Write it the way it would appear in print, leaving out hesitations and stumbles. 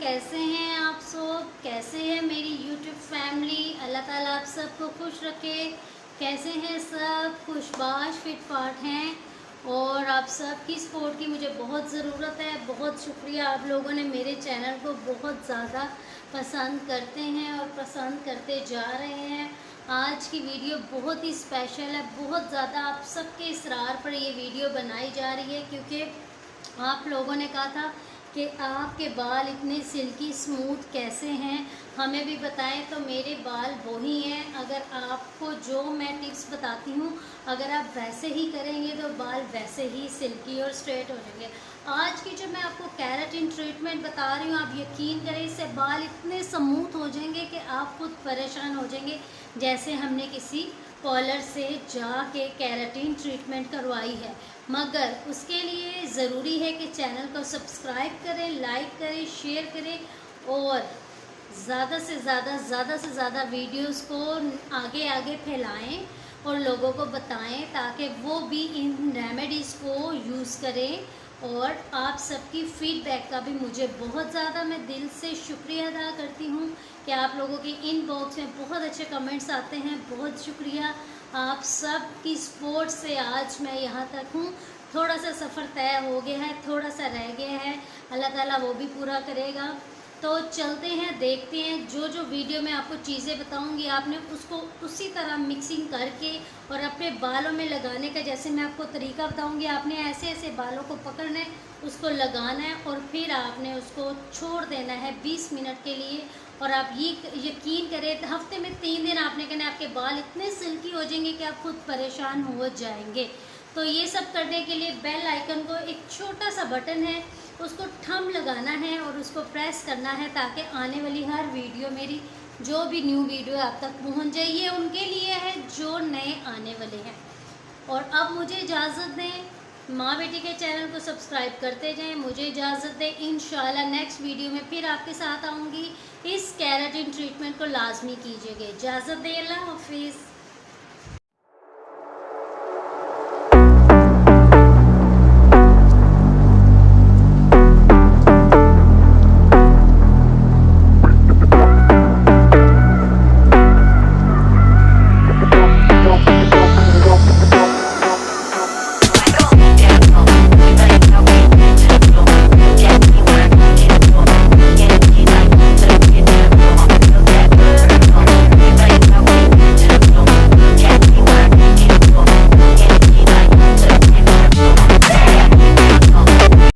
कैसे हैं आप सब? कैसे है मेरी यूट्यूब फैमिली? अल्लाह ताला आप सबको खुश रखे। कैसे हैं सब? खुशबाश फिटफाट हैं और आप सब की सपोर्ट की मुझे बहुत ज़रूरत है। बहुत शुक्रिया, आप लोगों ने मेरे चैनल को बहुत ज़्यादा पसंद करते हैं और पसंद करते जा रहे हैं। आज की वीडियो बहुत ही स्पेशल है, बहुत ज़्यादा आप सबके इसरार पर ये वीडियो बनाई जा रही है क्योंकि आप लोगों ने कहा था कि आपके बाल इतने सिल्की स्मूथ कैसे हैं, हमें भी बताएं। तो मेरे बाल वही हैं। अगर आपको जो मैं टिप्स बताती हूँ अगर आप वैसे ही करेंगे तो बाल वैसे ही सिल्की और स्ट्रेट हो जाएंगे। आज की जो मैं आपको केराटिन ट्रीटमेंट बता रही हूँ, आप यकीन करें इससे बाल इतने स्मूथ हो जाएंगे कि आप खुद परेशान हो जाएंगे, जैसे हमने किसी पार्लर से जाके केराटिन ट्रीटमेंट करवाई है। मगर उसके लिए ज़रूरी है कि चैनल को सब्सक्राइब करें, लाइक करें, शेयर करें और ज़्यादा से ज़्यादा वीडियोस को आगे आगे फैलाएं और लोगों को बताएं ताकि वो भी इन रेमेडीज़ को यूज़ करें। और आप सबकी फीडबैक का भी मुझे बहुत ज़्यादा मैं दिल से शुक्रिया अदा करती हूँ कि आप लोगों के इनबॉक्स में बहुत अच्छे कमेंट्स आते हैं। बहुत शुक्रिया, आप सब की सपोर्ट से आज मैं यहाँ तक हूँ। थोड़ा सा सफ़र तय हो गया है, थोड़ा सा रह गया है, अल्लाह ताला वो भी पूरा करेगा। तो चलते हैं, देखते हैं। जो जो वीडियो में आपको चीज़ें बताऊंगी आपने उसको उसी तरह मिक्सिंग करके और अपने बालों में लगाने का, जैसे मैं आपको तरीका बताऊंगी, आपने ऐसे ऐसे बालों को पकड़ना है, उसको लगाना है और फिर आपने उसको छोड़ देना है 20 मिनट के लिए। और आप ये यकीन करें हफ्ते में 3 दिन आपने कहना, आपके बाल इतने सिल्की हो जाएंगे कि आप खुद परेशान हो जाएंगे। तो ये सब करने के लिए बेल आइकन को एक छोटा सा बटन है उसको थंब लगाना है और उसको प्रेस करना है ताकि आने वाली हर वीडियो, मेरी जो भी न्यू वीडियो आप तक पहुंच जाए। ये उनके लिए है जो नए आने वाले हैं। और अब मुझे इजाज़त दें, माँ बेटी के चैनल को सब्सक्राइब करते जाएं। मुझे इजाज़त दें, इंशाल्लाह नेक्स्ट वीडियो में फिर आपके साथ आऊँगी। इस केराटिन ट्रीटमेंट को लाजमी कीजिएगा। इजाज़त दें, अल्लाह हाफिज़।